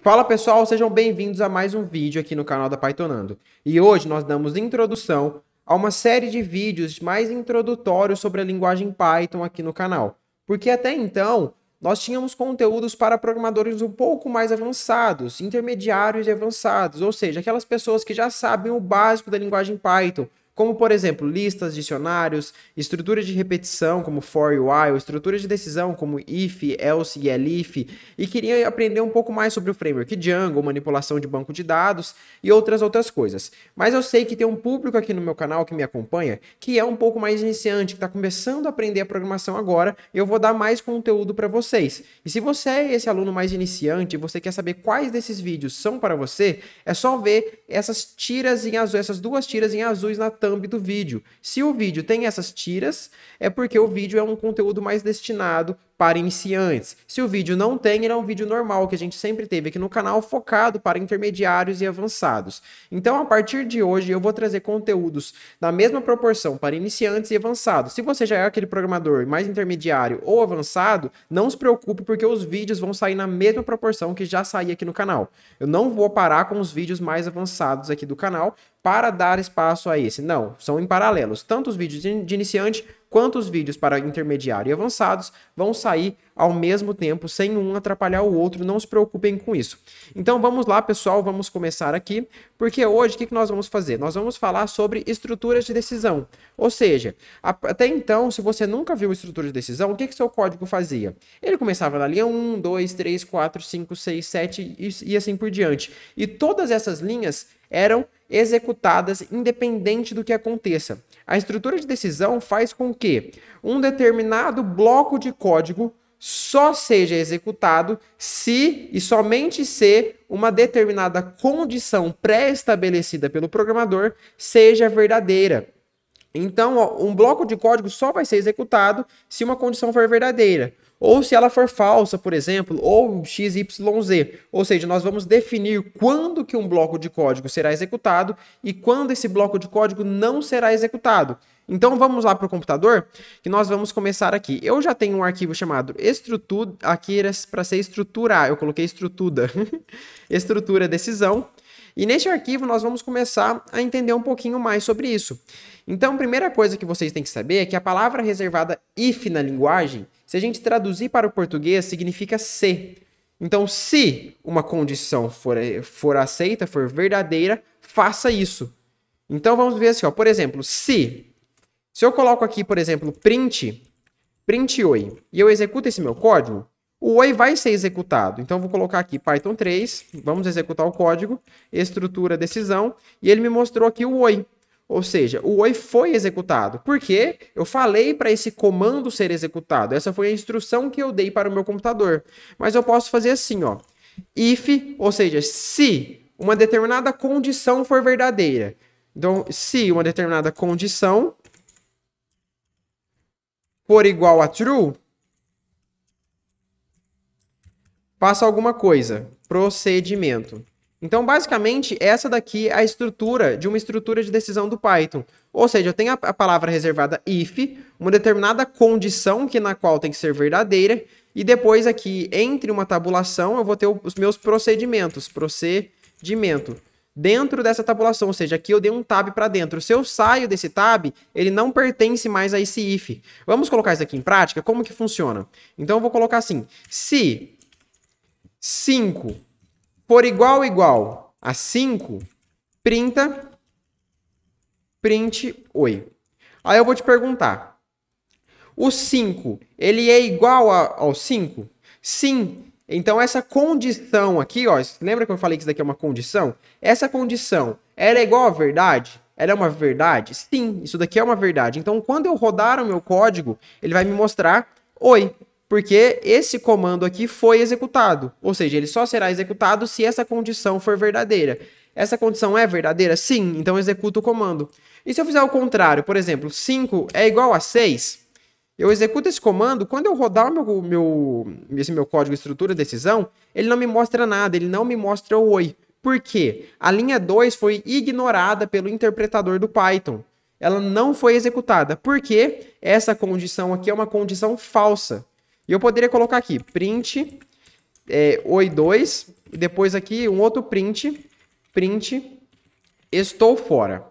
Fala pessoal, sejam bem-vindos a mais um vídeo aqui no canal da Pythonando. E hoje nós damos introdução a uma série de vídeos mais introdutórios sobre a linguagem Python aqui no canal. Porque até então, nós tínhamos conteúdos para programadores um pouco mais avançados, intermediários e avançados, ou seja, aquelas pessoas que já sabem o básico da linguagem Python, como, por exemplo, listas, dicionários, estruturas de repetição, como for e while, estruturas de decisão, como if, else e elif, e queria aprender um pouco mais sobre o framework Django, manipulação de banco de dados e outras coisas. Mas eu sei que tem um público aqui no meu canal que me acompanha que é um pouco mais iniciante, que está começando a aprender a programação agora, e eu vou dar mais conteúdo para vocês. E se você é esse aluno mais iniciante e você quer saber quais desses vídeos são para você, é só ver essas tiras em azul, essas duas tiras em azuis na thumb do vídeo. Se o vídeo tem essas tiras, é porque o vídeo é um conteúdo mais destinado para iniciantes. Se o vídeo não tem, ele é um vídeo normal que a gente sempre teve aqui no canal, focado para intermediários e avançados. Então, a partir de hoje, eu vou trazer conteúdos na mesma proporção para iniciantes e avançados. Se você já é aquele programador mais intermediário ou avançado, não se preocupe, porque os vídeos vão sair na mesma proporção que já saí aqui no canal. Eu não vou parar com os vídeos mais avançados aqui do canal para dar espaço a esse. Não, são em paralelos. Tanto os vídeos de iniciante quanto os vídeos para intermediário e avançados vão sair ao mesmo tempo, sem um atrapalhar o outro. Não se preocupem com isso. Então vamos lá, pessoal, vamos começar aqui, porque hoje o que nós vamos fazer? Nós vamos falar sobre estruturas de decisão. Ou seja, até então, se você nunca viu estrutura de decisão, o que seu código fazia? Ele começava na linha 1, 2, 3, 4, 5, 6, 7 e assim por diante. E todas essas linhas eram executadas independente do que aconteça. A estrutura de decisão faz com que um determinado bloco de código só seja executado se e somente se uma determinada condição pré-estabelecida pelo programador seja verdadeira. Então, um bloco de código só vai ser executado se uma condição for verdadeira. Ou se ela for falsa, por exemplo, ou XYZ. Ou seja, nós vamos definir quando que um bloco de código será executado e quando esse bloco de código não será executado. Então vamos lá para o computador, que nós vamos começar aqui. Eu já tenho um arquivo chamado estrutura, aqui era para ser estrutura, eu coloquei estrutuda, estrutura decisão. E neste arquivo nós vamos começar a entender um pouquinho mais sobre isso. Então, a primeira coisa que vocês têm que saber é que a palavra reservada if na linguagem, se a gente traduzir para o português, significa se. Então, se uma condição for aceita, for verdadeira, faça isso. Então, vamos ver assim, ó, por exemplo, se eu coloco aqui, por exemplo, print oi, e eu executo esse meu código, o oi vai ser executado. Então, vou colocar aqui Python 3, vamos executar o código, estrutura decisão, e ele me mostrou aqui o oi. Ou seja, o oi foi executado. Porque eu falei para esse comando ser executado. Essa foi a instrução que eu dei para o meu computador. Mas eu posso fazer assim, ó. If, ou seja, se uma determinada condição for verdadeira. Então, se uma determinada condição for igual a true, faça alguma coisa. Procedimento. Então, basicamente, essa daqui é a estrutura de uma estrutura de decisão do Python. Ou seja, eu tenho a palavra reservada if, uma determinada condição na qual tem que ser verdadeira, e depois aqui, entre uma tabulação, eu vou ter os meus procedimentos, procedimento, dentro dessa tabulação. Ou seja, aqui eu dei um tab para dentro. Se eu saio desse tab, ele não pertence mais a esse if. Vamos colocar isso aqui em prática? Como que funciona? Então, eu vou colocar assim, se 5 for igual a 5, print oi. Aí eu vou te perguntar, o 5, ele é igual ao 5? Sim. Então essa condição aqui, ó, lembra que eu falei que isso daqui é uma condição? Essa condição, ela é igual à verdade? Ela é uma verdade? Sim, isso daqui é uma verdade. Então quando eu rodar o meu código, ele vai me mostrar oi. Porque esse comando aqui foi executado. Ou seja, ele só será executado se essa condição for verdadeira. Essa condição é verdadeira? Sim, então eu executo o comando. E se eu fizer o contrário, por exemplo, 5 é igual a 6, eu executo esse comando, quando eu rodar esse meu código estrutura decisão, ele não me mostra nada, ele não me mostra o oi. Por quê? A linha 2 foi ignorada pelo interpretador do Python. Ela não foi executada, porque essa condição aqui é uma condição falsa. E eu poderia colocar aqui, print oi2, e depois aqui um outro print, estou fora.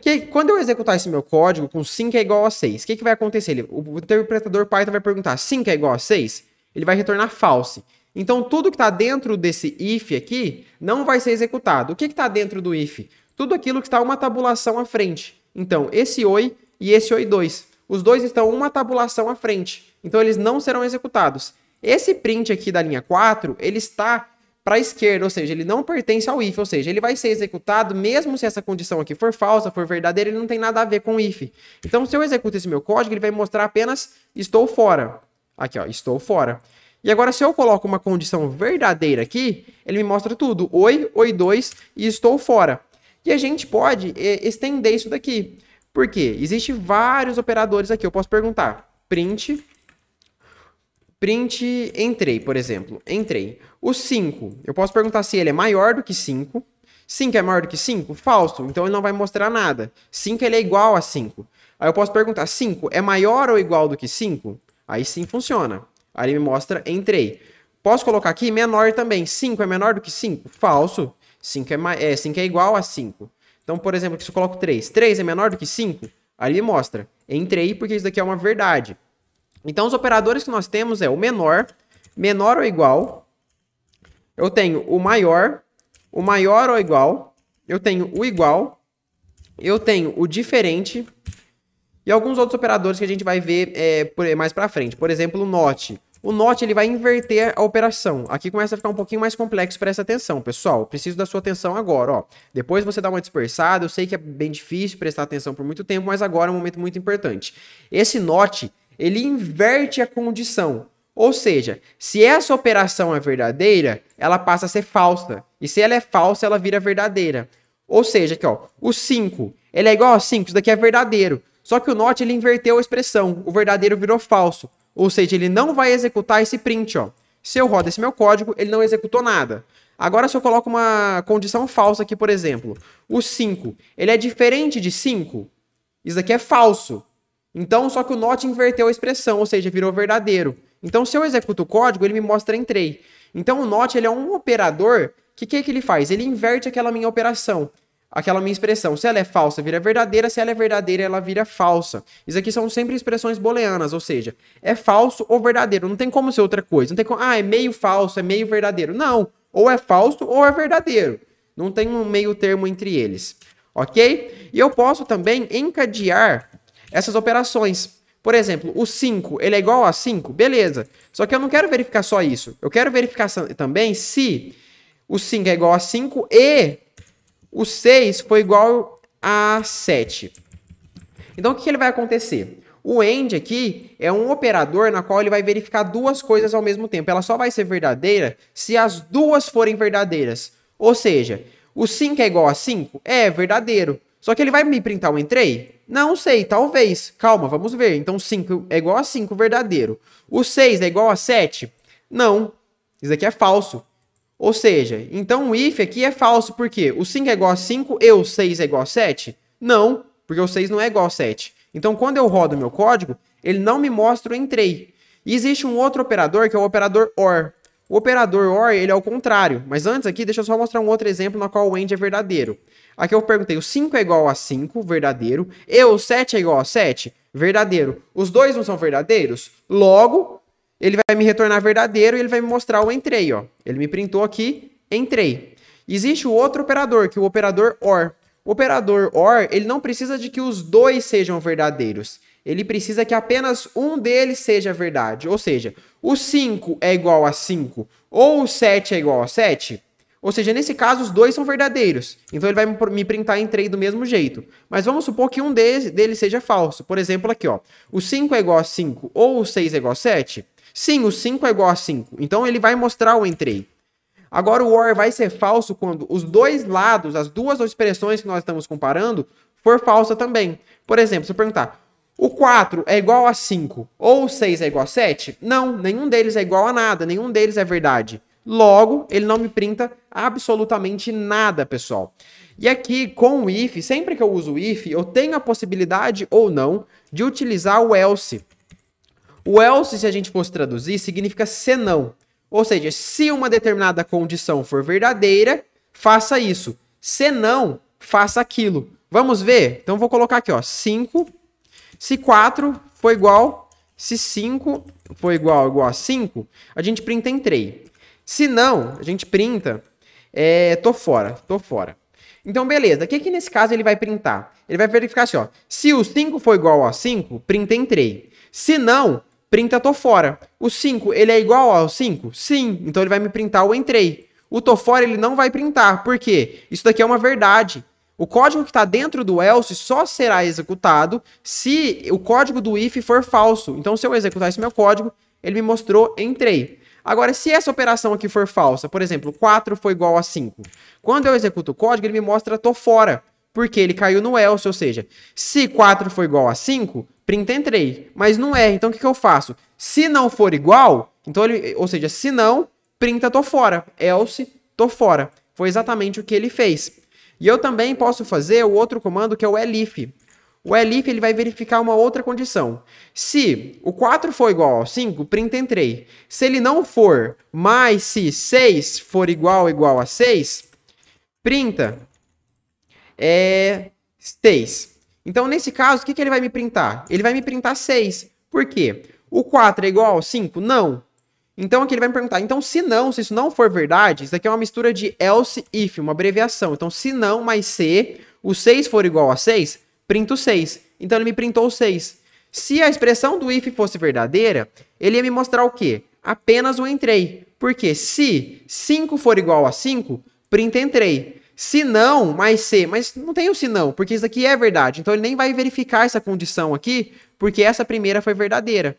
Que quando eu executar esse meu código com 5 é igual a 6, o que vai acontecer? O interpretador Python vai perguntar 5 é igual a 6? Ele vai retornar false. Então, tudo que está dentro desse if aqui não vai ser executado. O que está dentro do if? Tudo aquilo que está uma tabulação à frente. Então, esse oi e esse oi2. Os dois estão uma tabulação à frente. Então, eles não serão executados. Esse print aqui da linha 4, ele está para a esquerda, ou seja, ele não pertence ao if, ou seja, ele vai ser executado mesmo se essa condição aqui for falsa, for verdadeira, ele não tem nada a ver com o if. Então, se eu executo esse meu código, ele vai mostrar apenas estou fora. Aqui, ó, estou fora. E agora, se eu coloco uma condição verdadeira aqui, ele me mostra tudo. Oi, oi2 e estou fora. E a gente pode estender isso daqui. Por quê? Existem vários operadores aqui. Eu posso perguntar, print entrei, por exemplo. Entrei. O 5, eu posso perguntar se ele é maior do que 5. 5 é maior do que 5? Falso. Então ele não vai mostrar nada. 5 ele é igual a 5. Aí eu posso perguntar, 5 é maior ou igual do que 5? Aí sim funciona. Aí ele me mostra entrei. Posso colocar aqui menor também. 5 é menor do que 5? Falso. 5 é igual a 5. Então, por exemplo, aqui se eu coloco 3. 3 é menor do que 5? Aí ele mostra entrei, porque isso daqui é uma verdade. Então, os operadores que nós temos é o menor ou igual. Eu tenho o maior ou igual. Eu tenho o igual. Eu tenho o diferente. E alguns outros operadores que a gente vai ver mais pra frente. Por exemplo, o not. O not ele vai inverter a operação. Aqui começa a ficar um pouquinho mais complexo, presta atenção, pessoal. Preciso da sua atenção agora, ó. Depois você dá uma dispersada, eu sei que é bem difícil prestar atenção por muito tempo, mas agora é um momento muito importante. Esse not, ele inverte a condição. Ou seja, se essa operação é verdadeira, ela passa a ser falsa. E se ela é falsa, ela vira verdadeira. Ou seja, aqui, ó, o 5, ele é igual a 5, isso daqui é verdadeiro. Só que o not, ele inverteu a expressão. O verdadeiro virou falso. Ou seja, ele não vai executar esse print, ó. Se eu rodo esse meu código, ele não executou nada. Agora, se eu coloco uma condição falsa aqui, por exemplo, o 5, ele é diferente de 5? Isso daqui é falso. Então, só que o not inverteu a expressão, ou seja, virou verdadeiro. Então, se eu executo o código, ele me mostra entrei. Então, o not, ele é um operador que ele faz? Ele inverte aquela minha operação. Aquela minha expressão, se ela é falsa, vira verdadeira, se ela é verdadeira, ela vira falsa. Isso aqui são sempre expressões booleanas, ou seja, é falso ou verdadeiro, não tem como ser outra coisa. Não tem como, é meio falso, é meio verdadeiro. Não, ou é falso ou é verdadeiro. Não tem um meio termo entre eles, ok? E eu posso também encadear essas operações. Por exemplo, o 5, ele é igual a 5? Beleza. Só que eu não quero verificar só isso. Eu quero verificar também se o 5 é igual a 5 e o 6 foi igual a 7. Então, o que ele vai acontecer? O AND aqui é um operador na qual ele vai verificar duas coisas ao mesmo tempo. Ela só vai ser verdadeira se as duas forem verdadeiras. Ou seja, o 5 é igual a 5? É verdadeiro. Só que ele vai me printar um entrei? Não sei, talvez. Calma, vamos ver. Então, 5 é igual a 5, verdadeiro. O 6 é igual a 7? Não. Isso aqui é falso. Ou seja, então o if aqui é falso, por quê? O 5 é igual a 5 e o 6 é igual a 7? Não, porque o 6 não é igual a 7. Então, quando eu rodo meu código, ele não me mostra o entrei. E existe um outro operador, que é o operador OR. O operador OR, ele é o contrário. Mas antes aqui, deixa eu só mostrar um outro exemplo na qual o AND é verdadeiro. Aqui eu perguntei, o 5 é igual a 5, verdadeiro, e o 7 é igual a 7, verdadeiro. Os dois não são verdadeiros? Logo, ele vai me retornar verdadeiro e ele vai me mostrar o entrei, ó. Ele me printou aqui, entrei. Existe o outro operador, que é o operador OR. O operador OR, ele não precisa de que os dois sejam verdadeiros. Ele precisa que apenas um deles seja verdade. Ou seja, o 5 é igual a 5 ou o 7 é igual a 7. Ou seja, nesse caso, os dois são verdadeiros. Então, ele vai me printar entrei do mesmo jeito. Mas vamos supor que um deles seja falso. Por exemplo, aqui, ó. O 5 é igual a 5 ou o 6 é igual a 7? Sim, o 5 é igual a 5. Então, ele vai mostrar o entrei. Agora, o OR vai ser falso quando os dois lados, as duas expressões que nós estamos comparando, for falsa também. Por exemplo, se eu perguntar, o 4 é igual a 5 ou o 6 é igual a 7? Não, nenhum deles é igual a nada, nenhum deles é verdade. Logo, ele não me printa absolutamente nada, pessoal. E aqui, com o if, sempre que eu uso o if, eu tenho a possibilidade ou não de utilizar o else. O else, se a gente fosse traduzir, significa senão. Ou seja, se uma determinada condição for verdadeira, faça isso. Se não, faça aquilo. Vamos ver? Então, vou colocar aqui, ó, 5. Se 4 for igual, se 5 for igual a 5, a gente printa em 3. Se não, a gente printa, tô fora. Então, beleza. O que nesse caso ele vai printar? Ele vai verificar assim, ó. Se o 5 for igual a 5, printa em 3. Se não, printa tô fora. O 5, ele é igual ao 5? Sim. Então, ele vai me printar o entrei. O tô fora, ele não vai printar. Por quê? Isso daqui é uma verdade. O código que está dentro do else só será executado se o código do if for falso. Então, se eu executar esse meu código, ele me mostrou entrei. Agora, se essa operação aqui for falsa, por exemplo, 4 foi igual a 5. Quando eu executo o código, ele me mostra tô fora, porque ele caiu no else, ou seja, se 4 for igual a 5, printa entrei. Mas não é, então o que eu faço? Se não for igual, então ou seja, se não, printa tô fora, else tô fora. Foi exatamente o que ele fez. E eu também posso fazer o outro comando que é o elif. O elif ele vai verificar uma outra condição. Se o 4 for igual a 5, printa entrei. Se ele não for, mas se 6 for igual a 6, printa 6. Então, nesse caso, o que ele vai me printar? Ele vai me printar 6. Por quê? O 4 é igual a 5? Não. Então, aqui ele vai me perguntar, então se isso não for verdade, isso aqui é uma mistura de else if, uma abreviação. Então, se não mais se o 6 for igual a 6, printa o 6. Então, ele me printou o 6. Se a expressão do if fosse verdadeira, ele ia me mostrar o quê? Apenas o entrei. Porque se 5 for igual a 5, printa entrei. Se não, mais se, mas não tem o se não, porque isso aqui é verdade. Então, ele nem vai verificar essa condição aqui, porque essa primeira foi verdadeira.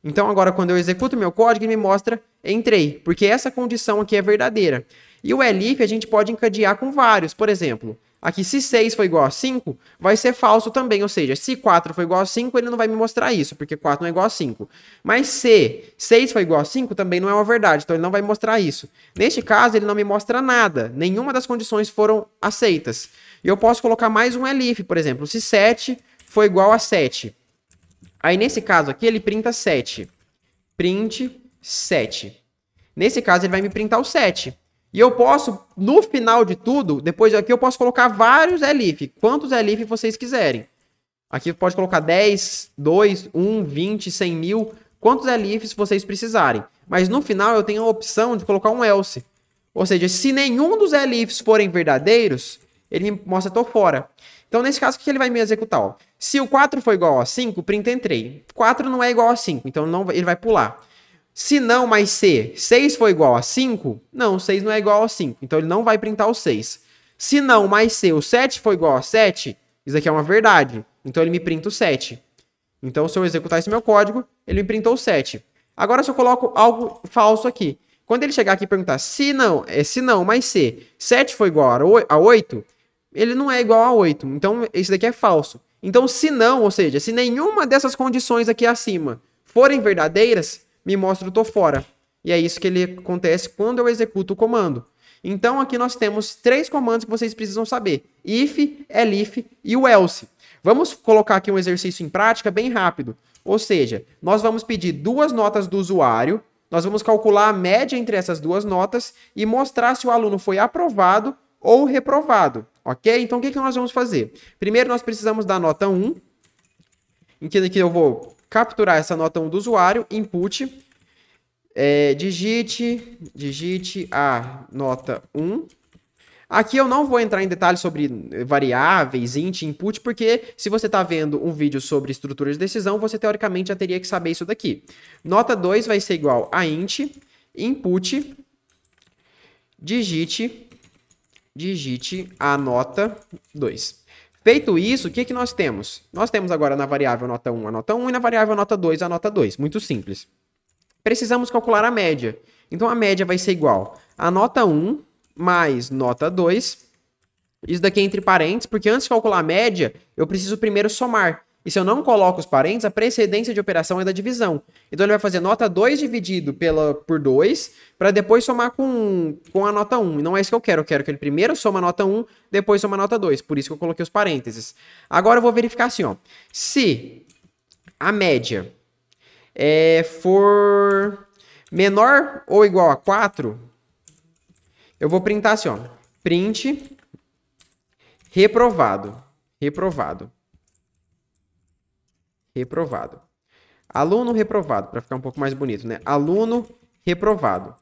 Então, agora, quando eu executo meu código, ele me mostra entrei, porque essa condição aqui é verdadeira. E o elif a gente pode encadear com vários. Por exemplo, aqui se 6 for igual a 5, vai ser falso também. Ou seja, se 4 for igual a 5, ele não vai me mostrar isso, porque 4 não é igual a 5. Mas se 6 for igual a 5, também não é uma verdade, então ele não vai mostrar isso. Neste caso, ele não me mostra nada. Nenhuma das condições foram aceitas. E eu posso colocar mais um elif, por exemplo, se 7 for igual a 7. Aí, nesse caso aqui, ele printa 7. Print 7. Nesse caso, ele vai me printar o 7. E eu posso, no final de tudo, depois aqui eu posso colocar vários elif. Quantos elif vocês quiserem. Aqui pode colocar 10, 2, 1, 20, 100 mil. Quantos elifs vocês precisarem. Mas no final eu tenho a opção de colocar um else. Ou seja, se nenhum dos elifs forem verdadeiros, ele me mostra tô fora. Então, nesse caso, o que ele vai me executar? Ó? Se o 4 for igual a 5, printa entrei. 4 não é igual a 5, então ele vai pular. Se não mais se 6 for igual a 5, não, 6 não é igual a 5, então ele não vai printar o 6. Se não mais se o 7 for igual a 7, isso aqui é uma verdade, então ele me printa o 7. Então, se eu executar esse meu código, ele me printou o 7. Agora, se eu coloco algo falso aqui, quando ele chegar aqui e perguntar se não mais se 7 for igual a 8, ele não é igual a 8. Então, esse daqui é falso. Então, se não, ou seja, se nenhuma dessas condições aqui acima forem verdadeiras, me mostra o tô fora. E é isso que ele acontece quando eu executo o comando. Então, aqui nós temos 3 comandos que vocês precisam saber. If, elif e o else. Vamos colocar aqui um exercício em prática bem rápido. Ou seja, nós vamos pedir 2 notas do usuário, nós vamos calcular a média entre essas 2 notas e mostrar se o aluno foi aprovado ou reprovado. Ok? Então, o que nós vamos fazer? Primeiro, nós precisamos da nota 1, em que eu vou capturar essa nota 1 do usuário, input, digite a nota 1. Aqui eu não vou entrar em detalhes sobre variáveis, int, input, porque se você está vendo um vídeo sobre estrutura de decisão, você teoricamente já teria que saber isso daqui. Nota 2 vai ser igual a int, input, digite a nota 2. Feito isso, o que nós temos? Nós temos agora na variável nota 1 a nota 1 e na variável nota 2 a nota 2. Muito simples. Precisamos calcular a média. Então, a média vai ser igual a nota 1 mais nota 2. Isso daqui é entre parênteses, porque antes de calcular a média, eu preciso primeiro somar. E se eu não coloco os parênteses, a precedência de operação é da divisão. Então, ele vai fazer nota 2 dividido por 2, para depois somar com a nota 1. E não é isso que eu quero. Eu quero que ele primeiro soma a nota 1, depois soma a nota 2. Por isso que eu coloquei os parênteses. Agora, eu vou verificar assim, ó. Se a média for menor ou igual a 4, eu vou printar assim, ó. Print reprovado. Reprovado. Reprovado. Aluno reprovado, para ficar um pouco mais bonito, né? Aluno reprovado.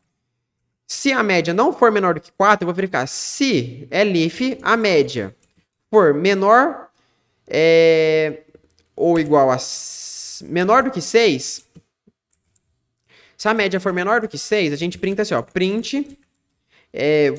Se a média não for menor do que 4, eu vou verificar se elif a média for menor ou igual a menor do que 6. Se a média for menor do que 6, a gente printa assim, ó. Print,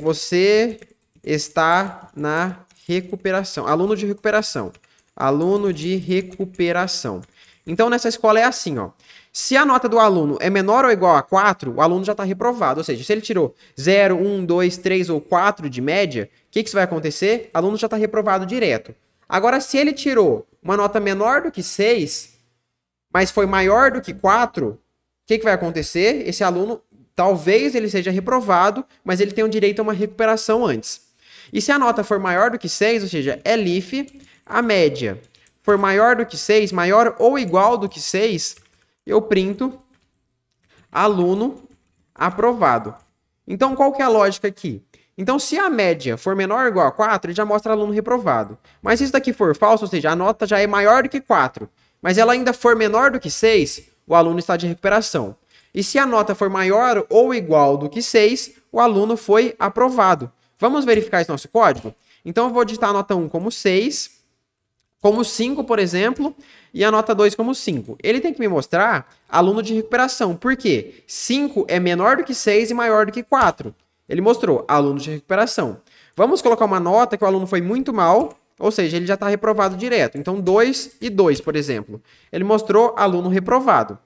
você está na recuperação. Aluno de recuperação. Aluno de recuperação. Então, nessa escola é assim, ó. Se a nota do aluno é menor ou igual a 4, o aluno já está reprovado. Ou seja, se ele tirou 0, 1, 2, 3 ou 4 de média, o que vai acontecer? O aluno já está reprovado direto. Agora, se ele tirou uma nota menor do que 6, mas foi maior do que 4, o que vai acontecer? Esse aluno, talvez ele seja reprovado, mas ele tem o direito a uma recuperação antes. E se a nota for maior do que 6, ou seja, elif, a média for maior do que 6, maior ou igual do que 6, eu printo aluno aprovado. Então, qual que é a lógica aqui? Então, se a média for menor ou igual a 4, ele já mostra aluno reprovado. Mas se isso daqui for falso, ou seja, a nota já é maior do que 4, mas ela ainda for menor do que 6, o aluno está de recuperação. E se a nota for maior ou igual do que 6, o aluno foi aprovado. Vamos verificar esse nosso código? Então, eu vou digitar a nota 1 como 6, como 5, por exemplo, e a nota 2 como 5. Ele tem que me mostrar aluno de recuperação. Por quê? 5 é menor do que 6 e maior do que 4. Ele mostrou aluno de recuperação. Vamos colocar uma nota que o aluno foi muito mal, ou seja, ele já está reprovado direto. Então, 2 e 2, por exemplo. Ele mostrou aluno reprovado.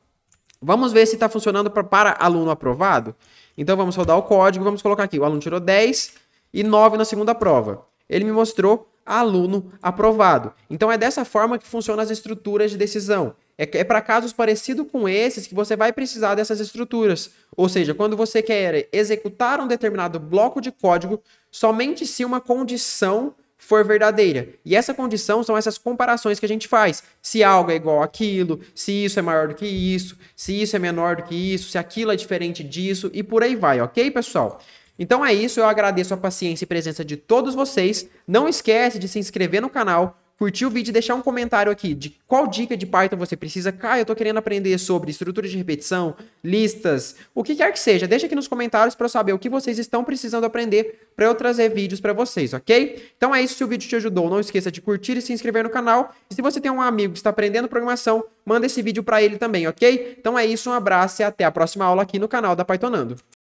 Vamos ver se está funcionando para aluno aprovado? Então, vamos rodar o código, vamos colocar aqui. O aluno tirou 10 e 9 na segunda prova. Ele me mostrou aluno aprovado. Então, é dessa forma que funcionam as estruturas de decisão. É para casos parecidos com esses que você vai precisar dessas estruturas. Ou seja, quando você quer executar um determinado bloco de código, somente se uma condição for verdadeira. E essa condição são essas comparações que a gente faz. Se algo é igual àquilo, se isso é maior do que isso, se isso é menor do que isso, se aquilo é diferente disso e por aí vai, ok, pessoal? Então é isso, eu agradeço a paciência e presença de todos vocês. Não esquece de se inscrever no canal, curtir o vídeo e deixar um comentário aqui de qual dica de Python você precisa. Caio, eu tô querendo aprender sobre estrutura de repetição, listas, o que quer que seja. Deixa aqui nos comentários para eu saber o que vocês estão precisando aprender para eu trazer vídeos para vocês, ok? Então é isso, se o vídeo te ajudou, não esqueça de curtir e se inscrever no canal. E se você tem um amigo que está aprendendo programação, manda esse vídeo para ele também, ok? Então é isso, um abraço e até a próxima aula aqui no canal da Pythonando.